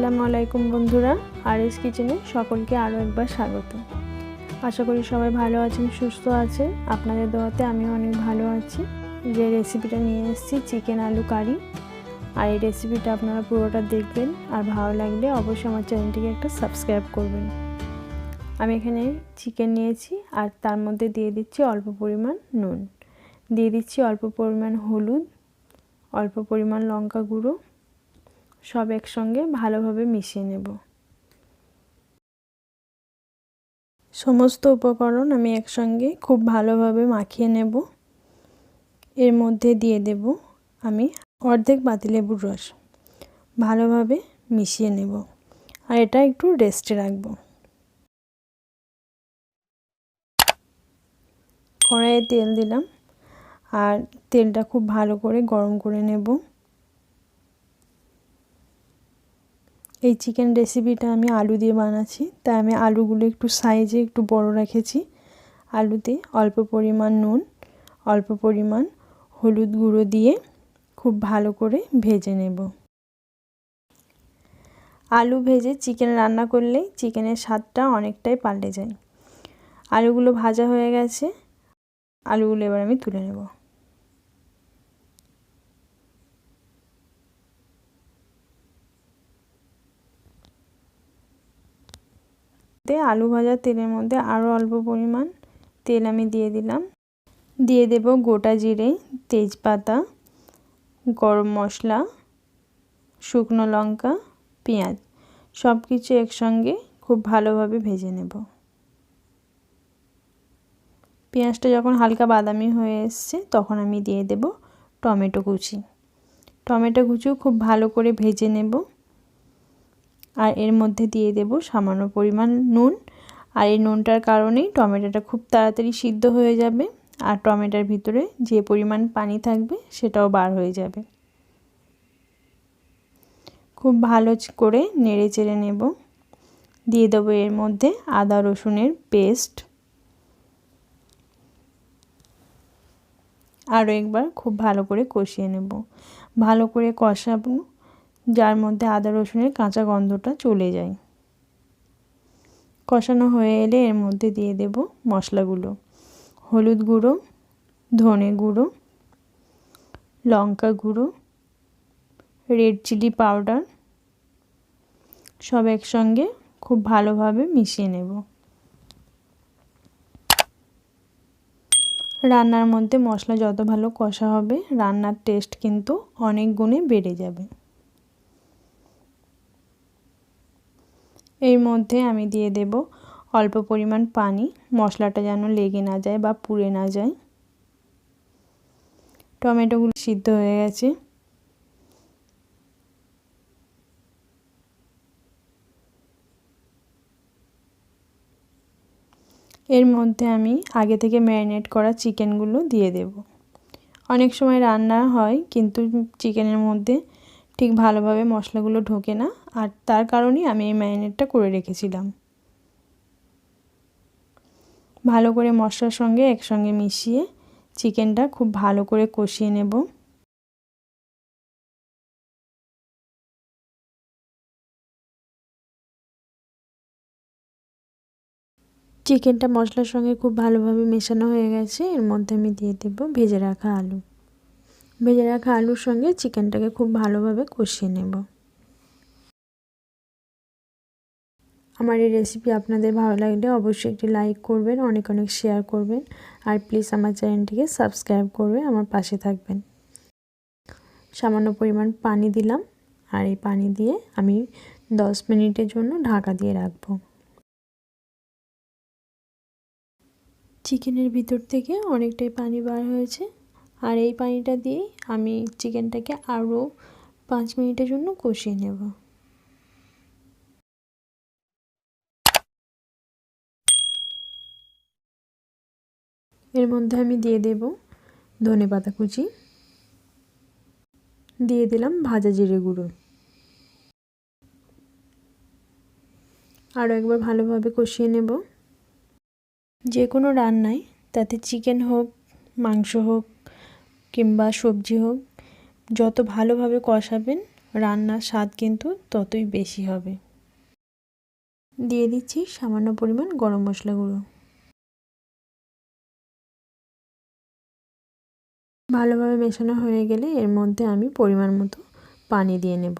আসসালামু আলাইকুম বন্ধুরা, আরএস কিচেনে সকলকে আরও একবার স্বাগত। আশা করি সবাই ভালো আছেন, সুস্থ আছেন। আপনাদের দোয়াতে আমিও অনেক ভালো আছি। যে রেসিপিটা নিয়ে এসেছি চিকেন আলু কারি, আর এই রেসিপিটা আপনারা পুরোটা দেখবেন, আর ভালো লাগলে অবশ্যই আমার চ্যানেলটিকে একটা সাবস্ক্রাইব করবেন। আমি এখানে চিকেন নিয়েছি, আর তার মধ্যে দিয়ে দিচ্ছি অল্প পরিমাণ নুন, দিয়ে দিচ্ছি অল্প পরিমাণ হলুদ, অল্প পরিমাণ লঙ্কা গুঁড়ো, সব একসঙ্গে ভালোভাবে মিশিয়ে নেব। সমস্ত উপকরণ আমি একসঙ্গে খুব ভালোভাবে মাখিয়ে নেব। এর মধ্যে দিয়ে দেব আমি অর্ধেক পাতিলেবুর রস, ভালোভাবে মিশিয়ে নেব, আর এটা একটু রেস্টে রাখব। কড়াইয়ে তেল দিলাম, আর তেলটা খুব ভালো করে গরম করে নেব। এই চিকেন রেসিপিটা আমি আলু দিয়ে বানাচ্ছি, তাই আমি আলুগুলো একটু সাইজে একটু বড় রেখেছি। আলুতে অল্প পরিমাণ নুন, অল্প পরিমাণ হলুদ গুঁড়ো দিয়ে খুব ভালো করে ভেজে নেব। আলু ভেজে চিকেন রান্না করলে চিকেনের স্বাদটা অনেকটাই পাল্টে যায়। আলুগুলো ভাজা হয়ে গেছে, আলুগুলো এবার আমি তুলে নেব। আলু ভাজা তেলের মধ্যে আরও অল্প পরিমাণ তেল আমি দিয়ে দিলাম। দিয়ে দেব গোটা জিরে, তেজপাতা, গরম মশলা, শুকনো লঙ্কা, পেঁয়াজ, সব কিছু একসঙ্গে খুব ভালোভাবে ভেজে নেব। পেঁয়াজটা যখন হালকা বাদামি হয়ে এসছে তখন আমি দিয়ে দেব টমেটো কুচি। টমেটো কুচিও খুব ভালো করে ভেজে নেব, আর এর মধ্যে দিয়ে দেব সামান্য পরিমাণ নুন। আর এই নুনটার কারণেই টমেটোটা খুব তাড়াতাড়ি সিদ্ধ হয়ে যাবে, আর টমেটোর ভিতরে যে পরিমাণ পানি থাকবে সেটাও বার হয়ে যাবে। খুব ভালো করে নেড়ে চেড়ে নেব। দিয়ে দেবো এর মধ্যে আদা রসুনের পেস্ট। আরও একবার খুব ভালো করে কষিয়ে নেব। ভালো করে কষাবো, যার মধ্যে আদা রসুনের কাঁচা গন্ধটা চলে যায়। কষানো হয়ে এলে এর মধ্যে দিয়ে দেব মশলাগুলো: হলুদ গুঁড়ো, ধনে গুঁড়ো, লঙ্কা গুঁড়ো, রেড চিলি পাউডার, সব একসঙ্গে খুব ভালোভাবে মিশিয়ে নেব। রান্নার মধ্যে মশলা যত ভালো কষা হবে, রান্নার টেস্ট কিন্তু অনেক গুণে বেড়ে যাবে। এর মধ্যে আমি দিয়ে দেব অল্প পরিমাণ পানি, মশলাটা যেন লেগে না যায় বা পুড়ে না যায়। টমেটোগুলো সিদ্ধ হয়ে গেছে। এর মধ্যে আমি আগে থেকে ম্যারিনেট করা চিকেনগুলো দিয়ে দেব। অনেক সময় রান্না হয় কিন্তু চিকেনের মধ্যে ঠিক ভালোভাবে মশলাগুলো ঢোকে না, আর তার কারণেই আমি এই ম্যারিনেটটা করে রেখেছিলাম। ভালো করে মশলার সঙ্গে একসঙ্গে মিশিয়ে চিকেনটা খুব ভালো করে কষিয়ে নেব। চিকেনটা মশলার সঙ্গে খুব ভালোভাবে মেশানো হয়ে গেছে। এর মধ্যে আমি দিয়ে দেব ভেজে রাখা আলু। ভেজে রাখা আলুর সঙ্গে চিকেনটাকে খুব ভালোভাবে কষিয়ে নেব। আমার এই রেসিপি আপনাদের ভালো লাগলে অবশ্যই একটি লাইক করবেন, অনেক অনেক শেয়ার করবেন, আর প্লিজ আমার চ্যানেলটিকে সাবস্ক্রাইব করে আমার পাশে থাকবেন। সামান্য পরিমাণ পানি দিলাম, আর এই পানি দিয়ে আমি 10 মিনিটের জন্য ঢাকা দিয়ে রাখবো। চিকেনের ভিতর থেকে অনেকটাই পানি বার হয়েছে, আর এই পানিটা দিয়েই আমি চিকেনটাকে আরও 5 মিনিটের জন্য কষিয়ে নেব। এর মধ্যে আমি দিয়ে দেব ধনেপাতা কুচি, দিয়ে দিলাম ভাজা জিরে গুঁড়ো। আরও একবার ভালোভাবে কষিয়ে নেব। যে কোনো রান্নায়, তাতে চিকেন হোক, মাংস হোক কিংবা সবজি হোক, যত ভালোভাবে কষাবেন রান্নার স্বাদ কিন্তু ততই বেশি হবে। দিয়ে দিচ্ছি সামান্য পরিমাণ গরম মশলা গুঁড়ো। ভালোভাবে মেশানো হয়ে গেলে এর মধ্যে আমি পরিমাণ মতো পানি দিয়ে নেব।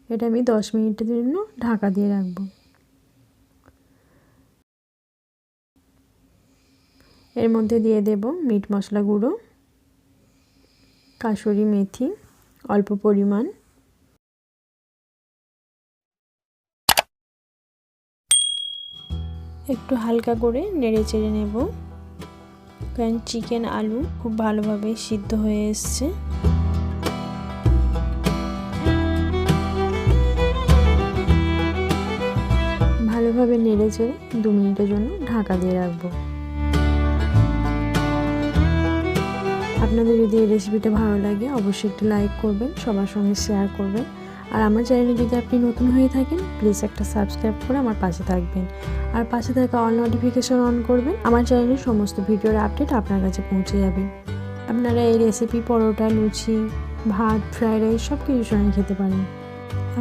এটা আমি 10 মিনিটের জন্য ঢাকা দিয়ে রাখবো। এর মধ্যে দিয়ে দেব মিট মশলা গুঁড়ো, কাসুরি মেথি অল্প পরিমাণ, একটু হালকা করে নেড়ে চেড়ে নেব, কারণ চিকেন আলু খুব ভালোভাবে সিদ্ধ হয়ে এসছে। ভালোভাবে নেড়ে চেড়ে 2 মিনিটের জন্য ঢাকা দিয়ে রাখবো। আপনাদের যদি এই রেসিপিটা ভালো লাগে অবশ্যই একটু লাইক করবেন, সবার সঙ্গে শেয়ার করবেন। আর আমার চ্যানেলে যদি আপনি নতুন হয়ে থাকেন প্লিজ একটা সাবস্ক্রাইব করে আমার পাশে থাকবেন। আর পাশে থাকা অল নোটিফিকেশন অন করবেন, আমার চ্যানেলের সমস্ত ভিডিওর আপডেট আপনার কাছে পৌঁছে যাবে। আপনারা এই রেসিপি পরোটা, লুচি, ভাত, ফ্রাইড রাইস সব কিছুর সঙ্গে খেতে পারেন।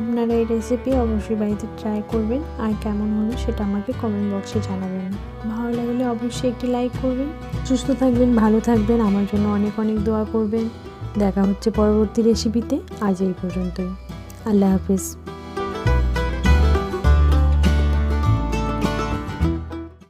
আপনারা এই রেসিপি অবশ্যই বাড়িতে ট্রাই করবেন, আর কেমন হলো সেটা আমাকে কমেন্ট বক্সে জানাবেন। ভালো লাগলে অবশ্যই একটি লাইক করবেন। সুস্থ থাকবেন, ভালো থাকবেন, আমার জন্য অনেক অনেক দোয়া করবেন। দেখা হচ্ছে পরবর্তী রেসিপিতে। আজ এই পর্যন্তই। আল্লাহ হাফিজ।